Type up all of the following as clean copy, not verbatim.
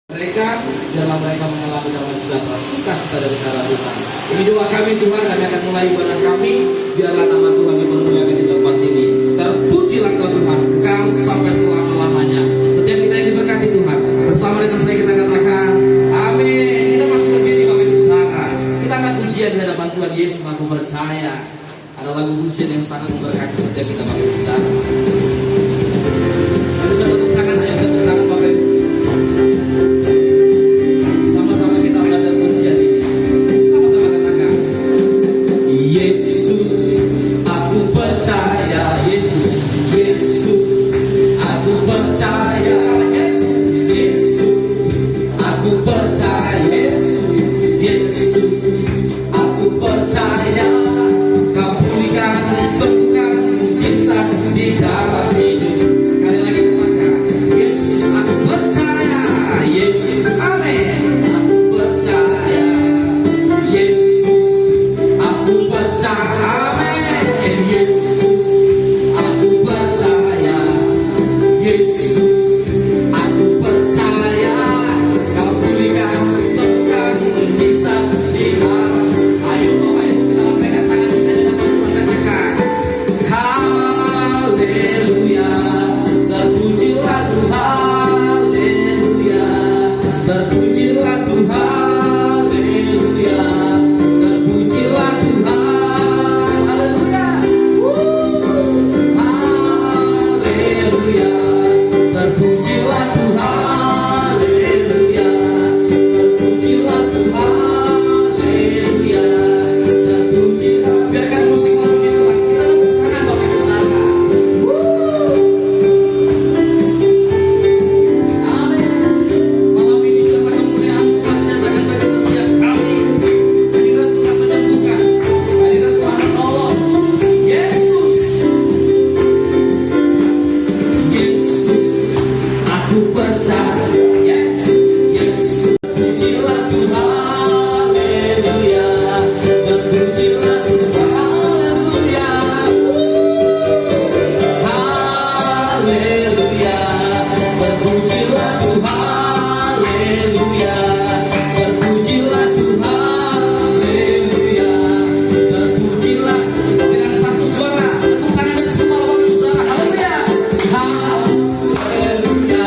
mereka dalam mereka mengalami damai sejahtera, sukacita dari cara Tuhan. Ini doa kami Tuhan, kami akan mulai ibadah kami. Biarlah nama Tuhan dipermuliakan di tempat ini. Terpujilah Engkau Tuhan, kekal sampai selama-lamanya. Setiap kita yang diberkati Tuhan, bersama dengan saya kita katakan amin. Kita masih berdiri Bapak Ibu Saudara. Kita akan ujian di hadapan Tuhan Yesus, aku percaya. Ada lagu ujian yang sangat memberkati setiap kita Bapak Ibu Saudara. Kita bisa tepuk tangan, ayo tepuk tangan Bapak Ibu. Sama-sama kita belajar ujian ini. Sama-sama katakan, Yesus, aku percaya. Yesus, Yesus, aku percaya. Yesus, Yesus, aku percaya. Yesus, Yesus, aku percaya. Kau pulihkan, sembuhkan, mujizat di dalam hidup. Sekali lagi katakan, Yesus, aku percaya. Yesus, amin. Aku percaya. Yesus, aku percaya. Amin. Yesus, aku percaya. Yesus, aku percaya. Kau pulihkan, sembuhkan, mujizat di dalam. Ayo Bapak Ibu, kita lambaikan tangan kita di depan Tuhan, katakan, haleluya, terpujilah Tuhan, haleluya, terpujilah Tuhan, haleluya, terpujilah Tuhan, haleluya, haleluya, terpujilah Tuhan, haleluya, terpujilah Tuhan, haleluya, terpujilah. Biarkan musik memuji Tuhan. Kita tepuk tangan Bapak Ibu Saudara. Amin. Malam ini biarlah kemuliaan Tuhan nyatakan bagi setiap kami. Hadirat Tuhan menyembuhkan, hadirat Tuhan menolong. Yesus, Yesus, aku percaya. Yesus, Yesus, terpujilah Tuhan, haleluya, terpujilah Tuhan, haleluya, haleluya, terpujilah Tuhan, haleluya, terpujilah Tuhan, haleluya, terpujilah. Dengan satu suara, tepuk tangan dari semua orang saudara, haleluya, haleluya,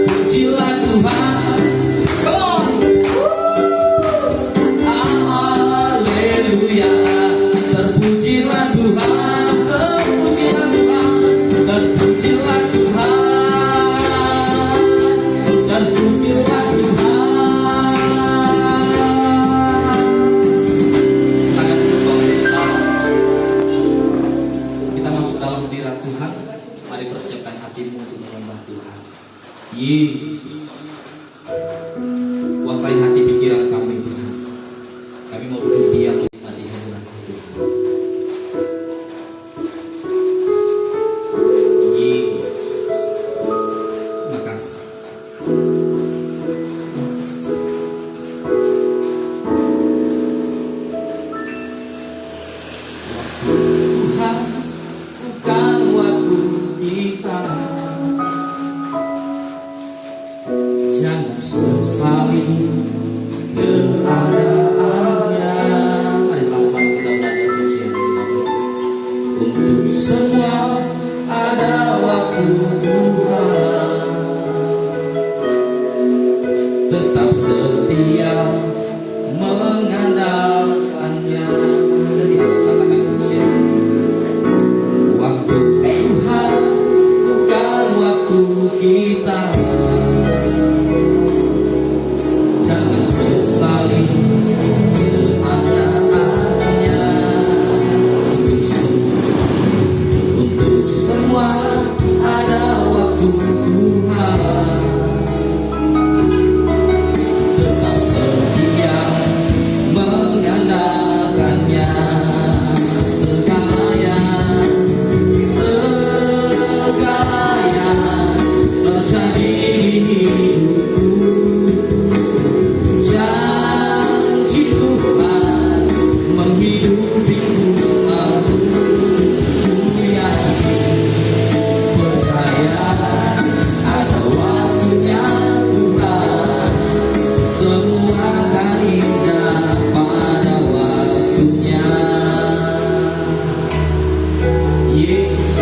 terpujilah Tuhan. Come on. Haleluya, terpujilah Tuhan, terpujilah Tuhan, terpujilah Tuhan, terpujilah Tuhan. Silakan duduk Bapak Ibu Saudara. Kita masuk dalam hadirat Tuhan. Mari persiapkan hatimu untuk menyembah Tuhan. Yesus, kuasai hati pikiran kami Tuhan. Kami mau duduk diam menikmati hadirat Tuhan. Yesus, makasih. Makasih. Tuhan, bukan waktu kita. Jangan sesali keadaannya. Mari sama-sama kita belajar ujian ini. Untuk semua ada waktu Tuhan. Tetap setia mengandalkannya. Jadi katakan ujian ini. Waktu Tuhan bukan waktu kita. Jangan sesali keadaannya. Untuk semua ada waktu Tuhan. Tetap setia Yesus,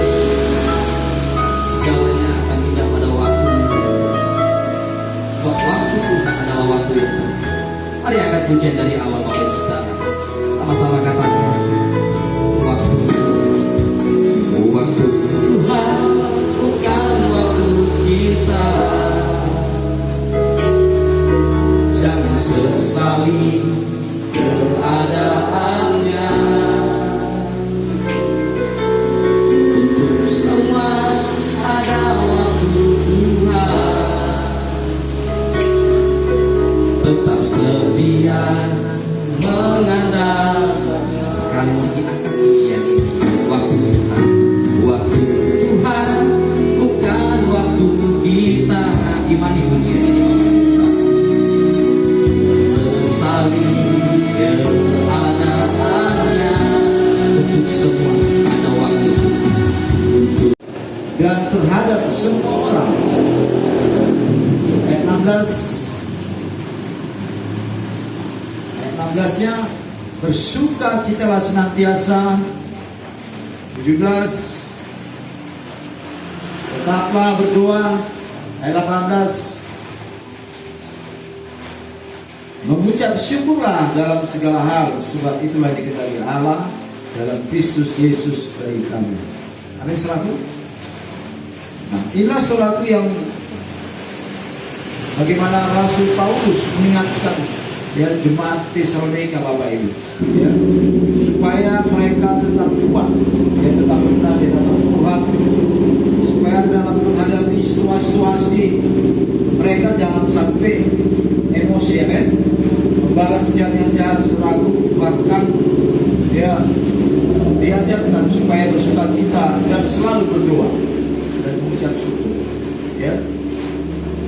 segalanya akan indah pada waktunya. Sebab waktu Tuhan adalah waktu yang tepat. Mari angkat pujian dari awal Bapak Ibu Saudara. Sama-sama katakan, waktu Tuhan bukan waktu kita. Jangan sesali keadaannya. Untuk semua ada waktu Tuhan. Tetap setia mengandalkan. Sekali lagi angkat pujian ini. Waktu Tuhan, waktu Tuhan bukan waktu kita. Imani pujian ini Bapak Ibu. Sesali keadaannya. Untuk semua ada waktu untuk. Dan terhadap semua orang. Ayat 16-nya, bersukacitalah senantiasa. 17, tetaplah berdoa. Ayat 18, mengucap syukurlah dalam segala hal, sebab itulah dikehendaki Allah dalam Kristus Yesus bagi kami. Amin, saudaraku. Nah, inilah sesuatu yang bagaimana Rasul Paulus mengingatkan jemaat Tesalonika, Bapak Ibu, supaya mereka tetap kuat, tetap berada di dalam Tuhan, supaya dalam menghadapi situasi mereka jangan sampai emosi, membalas jahat yang jahat selaku, bahkan diajarkan supaya bersukacita dan selalu berdoa dan mengucap syukur.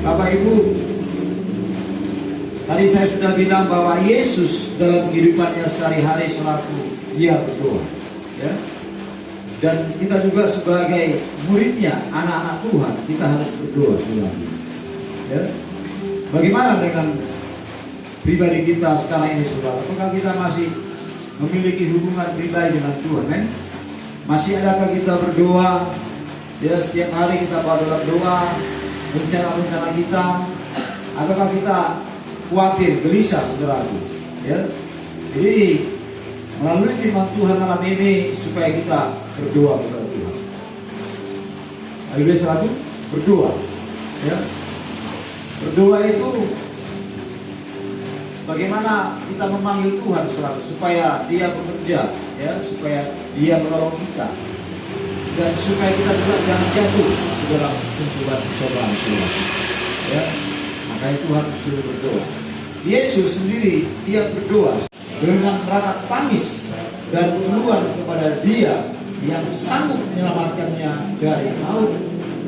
Bapak Ibu, tadi saya sudah bilang bahwa Yesus dalam kehidupannya sehari-hari selalu dia berdoa, dan kita juga sebagai muridnya, anak-anak Tuhan, kita harus berdoa selalu. Bagaimana dengan pribadi kita sekarang ini, saudara? Apakah kita masih memiliki hubungan pribadi dengan Tuhan? Masih adakah kita berdoa? Setiap hari kita bawa dalam doa rencana-rencana kita, ataukah kita khawatir, gelisah, saudaraku? Jadi melalui firman Tuhan malam ini supaya kita berdoa kepada Tuhan. Haleluya, saudaraku, berdoa. Berdoa itu bagaimana kita memanggil Tuhan, saudaraku, supaya Dia bekerja, supaya Dia menolong kita, dan supaya kita juga jangan jatuh ke dalam pencobaan-pencobaan, saudaraku. Makanya Tuhan suruh berdoa. Yesus sendiri dia berdoa dengan rasa tangis dan keluhan kepada Dia yang sanggup menyelamatkannya dari maut,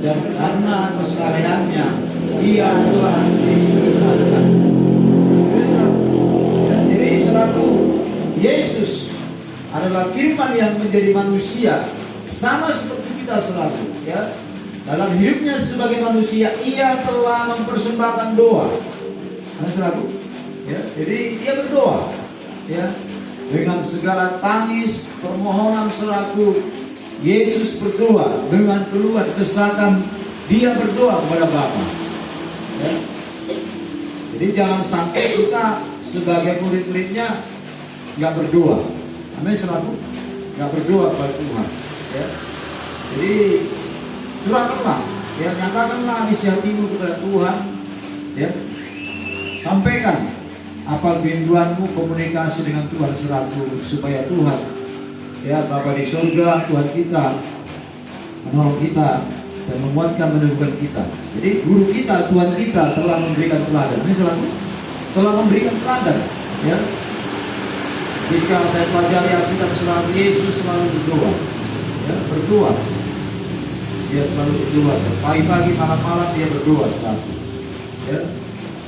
dan karena kesalehannya Ia telah dibenarkan. Jadi saudaraku, Yesus adalah firman yang menjadi manusia, sama seperti kita, saudaraku. Dalam hidupnya sebagai manusia, Ia telah mempersembahkan doa. Saudaraku, jadi dia berdoa, dengan segala tangis, permohonan, saudaraku. Yesus berdoa dengan keluhan, desakan, dia berdoa kepada Bapa. Jadi jangan sampai kita sebagai murid-muridnya nggak berdoa. Amin, saudaraku, nggak berdoa kepada Tuhan. Jadi curahkanlah, nyatakanlah isi hatimu kepada Tuhan. Sampaikan apa kerinduanmu, komunikasi dengan Tuhan, saudaraku, supaya Tuhan, Bapa di surga, Tuhan kita menolong kita dan menguatkan, meneguhkan kita. Jadi guru kita, Tuhan kita telah memberikan teladan. Ini saudaraku, telah memberikan teladan. Jika saya pelajari Alkitab, saudara, Yesus selalu berdoa. Berdoa. Dia selalu berdoa. Pagi-pagi, malam-malam dia berdoa, saudaraku.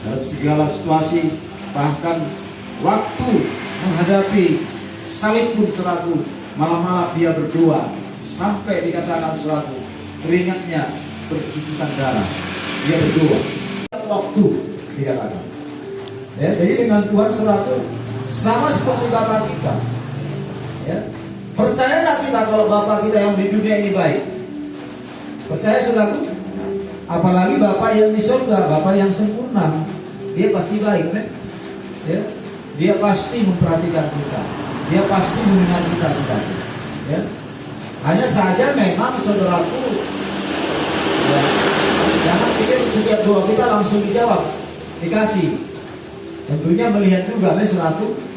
Dalam segala situasi, bahkan waktu menghadapi salib pun, saudaraku, malam-malam dia berdoa sampai dikatakan, saudaraku, keringatnya bercucuran darah. Dia berdoa. Waktu dikatakan. Jadi dengan Tuhan, saudaraku, sama seperti Bapa kita. Percaya nggak kita kalau Bapak kita yang di dunia ini baik? Percaya saudaraku? Apalagi Bapak yang di surga, Bapak yang sempurna, dia pasti baik, kan? Ya, dia pasti memperhatikan kita, dia pasti mendengar kita, saudara. Ya, hanya saja memang saudaraku, ya, jangan pikir setiap doa kita langsung dijawab, dikasih. Tentunya melihat juga, saudaraku.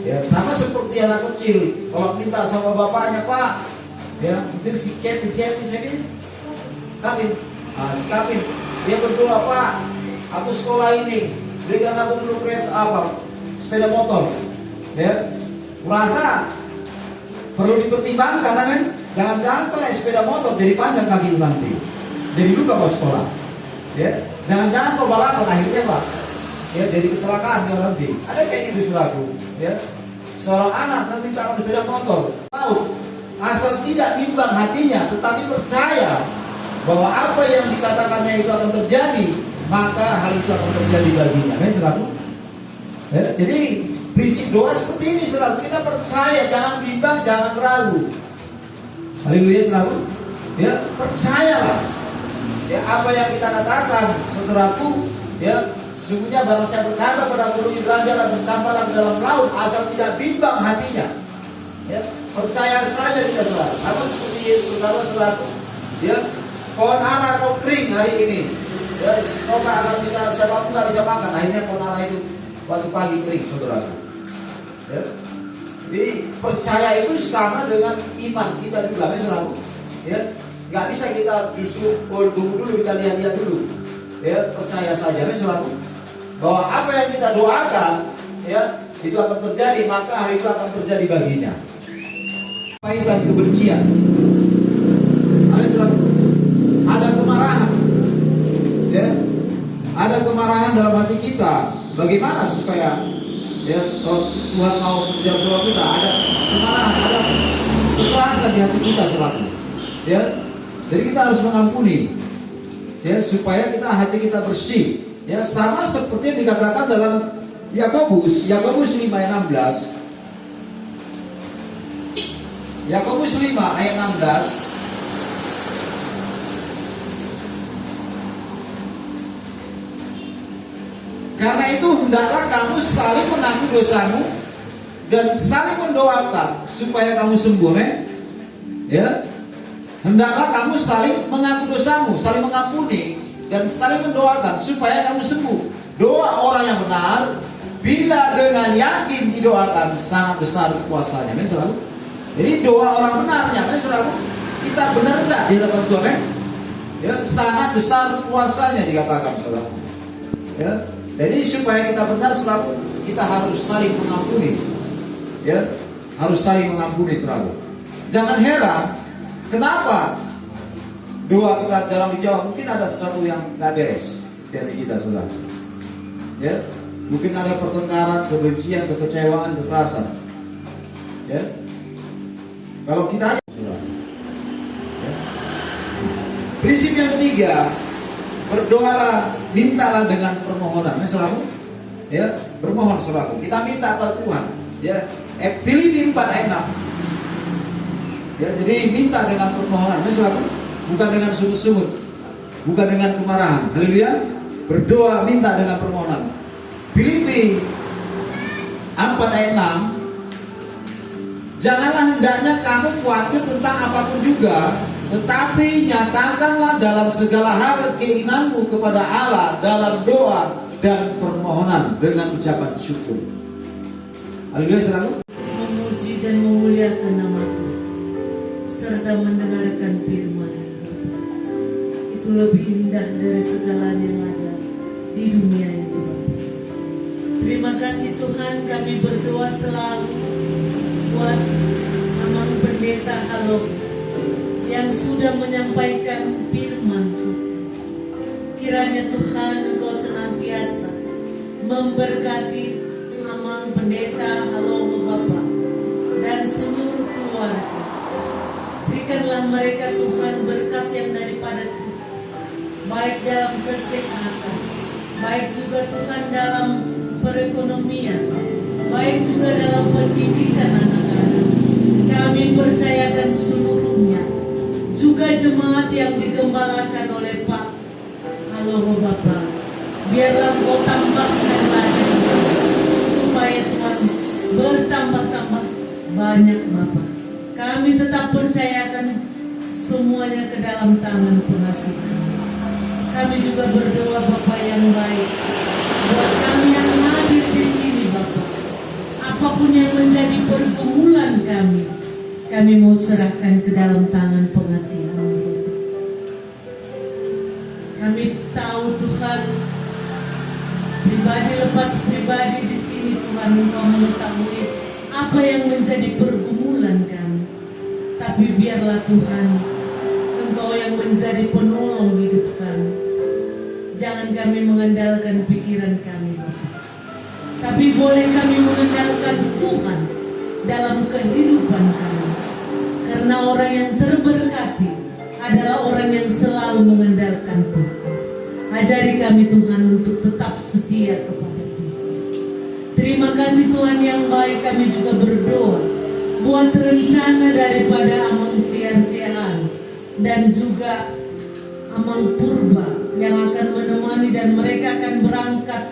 Ya, sama seperti anak kecil, kalau minta sama bapaknya, Pak, ya, mungkin si Kevin, Kevin, dia berdoa, Pak, aku sekolah ini, berikan aku dulu sepeda motor, ya, merasa perlu dipertimbangkan, kan? Jangan-jangan pakai sepeda motor jadi panjang kaki nanti, jadi lupa kau sekolah, ya, jangan-jangan kau balapan akhirnya, Pak, ya, jadi kecelakaan kau nanti, ada kayak gitu suraku, ya. Seorang anak meminta sepeda motor, tahu, asal tidak bimbang hatinya, tetapi percaya bahwa apa yang dikatakannya itu akan terjadi, maka hal itu akan terjadi baginya. Kan, saudaraku? Ya, jadi prinsip doa seperti ini, saudaraku. Kita percaya, jangan bimbang, jangan ragu. Haleluya, saudaraku. Ya, percayalah. Ya, apa yang kita katakan, saudaraku, ya. Sesungguhnya barang saya berkata pada gunung Ibrahim dan bercampaklah ke dalam laut, asal tidak bimbang hatinya. Ya, percaya saja kita, saudara. Apa seperti Yesus berkata, saudaraku, ya, pohon ara kau kering hari ini, ya, kau gak akan bisa, siapapun gak bisa makan. Akhirnya pohon ara itu waktu pagi kering, saudaraku. Ya. Jadi percaya itu sama dengan iman kita juga, saudaraku. Ya, gak bisa kita justru tunggu dulu, kita lihat-lihat dulu. Ya, percaya saja, saudaraku, bahwa apa yang kita doakan, ya, itu akan terjadi, maka hal itu akan terjadi baginya. Pahitan kebencian, ada kemarahan, ya, ada kemarahan dalam hati kita. Bagaimana supaya, ya, kalau Tuhan mau menjawab doa kita, ada kemarahan, ada kekerasan di hati kita, saudara. Ya, jadi kita harus mengampuni, ya, supaya hati kita bersih. Ya, sama seperti yang dikatakan dalam Yakobus 5 ayat 16. Yakobus 5 ayat 16. Karena itu hendaklah kamu saling mengaku dosamu dan saling mendoakan supaya kamu sembuh, ya. Hendaklah kamu saling mengaku dosamu, saling mengampuni dan saling mendoakan supaya kamu sembuh. Doa orang yang benar bila dengan yakin didoakan sangat besar kuasanya. Saudara. Jadi doa orang benarnya, saudara, kita benar enggak di hadapan Tuhan? Ya, sangat besar kuasanya dikatakan, saudara. Ya, jadi supaya kita benar, saudara, kita harus saling mengampuni. Ya, harus saling mengampuni, saudara. Jangan heran kenapa doa kita jarang dijawab. Mungkin ada sesuatu yang nggak beres di hati kita, saudara. Ya, mungkin ada pertengkaran, kebencian, kekecewaan, kekerasan. Ya, kalau kita aja, saudara. Ya. Prinsip yang ketiga, berdoalah, mintalah dengan permohonan. Saudara, ya, bermohon, saudara. Kita minta pada Tuhan. Ya, Filipi 4 ayat 6. Ya, jadi minta dengan permohonan, saudara. Bukan dengan sungut-sungut, bukan dengan kemarahan. Haleluya. Berdoa, minta dengan permohonan. Filipi 4 ayat 6. Janganlah hendaknya kamu khawatir tentang apapun juga, tetapi nyatakanlah dalam segala hal keinginanmu kepada Allah dalam doa dan permohonan dengan ucapan syukur. Haleluya, selalu memuji dan memuliakan nama-Mu serta mendengarkan firman. Itu lebih indah dari segala yang ada di dunia ini. Terima kasih Tuhan, kami berdoa selalu buat Amang Pendeta Halong yang sudah menyampaikan firman Tuhan. Kiranya Tuhan Engkau senantiasa memberkati Amang Pendeta Halong Bapak dan seluruh keluarga. Berikanlah mereka Tuhan berkat yang daripada Tuhan, baik dalam kesehatan, baik juga Tuhan dalam perekonomian, baik juga dalam pendidikan anak-anak. kami percayakan seluruhnya, juga jemaat yang digembalakan oleh Pak Halo Bapak. Biarlah Kau tambahkan lagi, supaya Tuhan bertambah-tambah banyak Bapak. Kami tetap percayakan semuanya ke dalam tangan pengasih kami. Kami juga berdoa Bapak yang baik buat kami yang hadir di sini Bapak. Apapun yang menjadi pergumulan kami mau serahkan ke dalam tangan pengasihan Bapak. Kami tahu Tuhan, pribadi lepas pribadi di sini Tuhan, Engkau mengetahui apa yang menjadi pergumulan kami. Tapi biarlah Tuhan, Engkau yang menjadi penolong hidup kami. Jangan kami mengandalkan pikiran kami Bapak, tapi boleh kami mengandalkan Tuhan dalam kehidupan kami. Karena orang yang terberkati adalah orang yang selalu mengandalkan Tuhan. Ajari kami Tuhan untuk tetap setia kepada Tuhan. Terima kasih Tuhan yang baik. Kami juga berdoa buat rencana daripada Amang Siar-Siaran dan juga Amang Purba yang akan menemani, dan mereka akan berangkat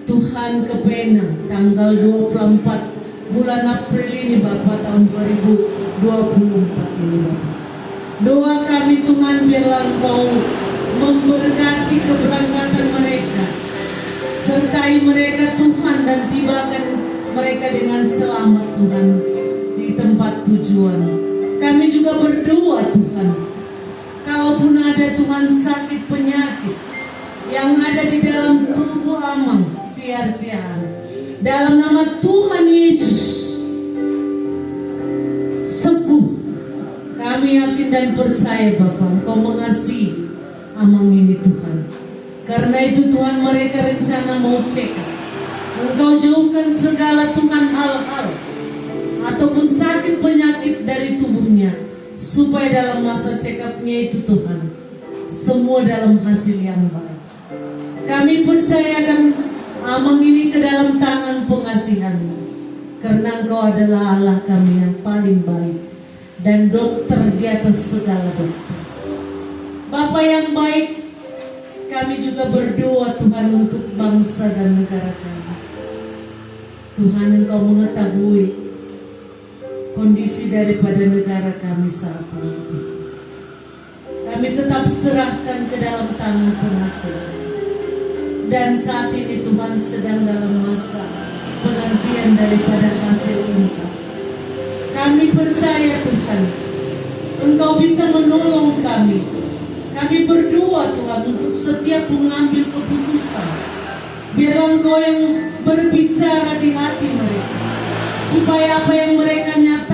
Tuhan ke Penang tanggal 24 bulan April ini Bapak, tahun 2024 ini Bapak. Doa kami Tuhan, biarlah Engkau memberkati keberangkatan mereka, sertai mereka Tuhan, dan tibakan mereka dengan selamat Tuhan di tempat tujuan. Kami juga berdoa Tuhan, kalaupun ada Tuhan sakit penyakit yang ada di dalam tubuh Amang Siar-Siaran, dalam nama Tuhan Yesus sembuh. Kami yakin dan percaya Bapak, Engkau mengasihi Amang ini Tuhan. Karena itu Tuhan, mereka rencana mau cek, Engkau jauhkan segala Tuhan hal-hal ataupun sakit penyakit dari tubuhnya, supaya dalam masa check up-nya itu Tuhan, semua dalam hasil yang baik. Kami percayakan Amang ini ke dalam tangan pengasihan-Mu, karena Engkau adalah Allah kami yang paling baik dan dokter di atas segala dokter. Bapa yang baik, kami juga berdoa Tuhan untuk bangsa dan negara kami. Tuhan, Engkau mengetahui kondisi daripada negara kami saat ini. Kami tetap serahkan ke dalam tangan pengasihan. Dan saat ini Tuhan sedang dalam masa penantian daripada hasil impor. Kami percaya Tuhan, Engkau bisa menolong kami. Kami berdoa Tuhan untuk setiap mengambil keputusan. Biar Engkau yang berbicara di hati mereka, supaya apa yang mereka nyatakan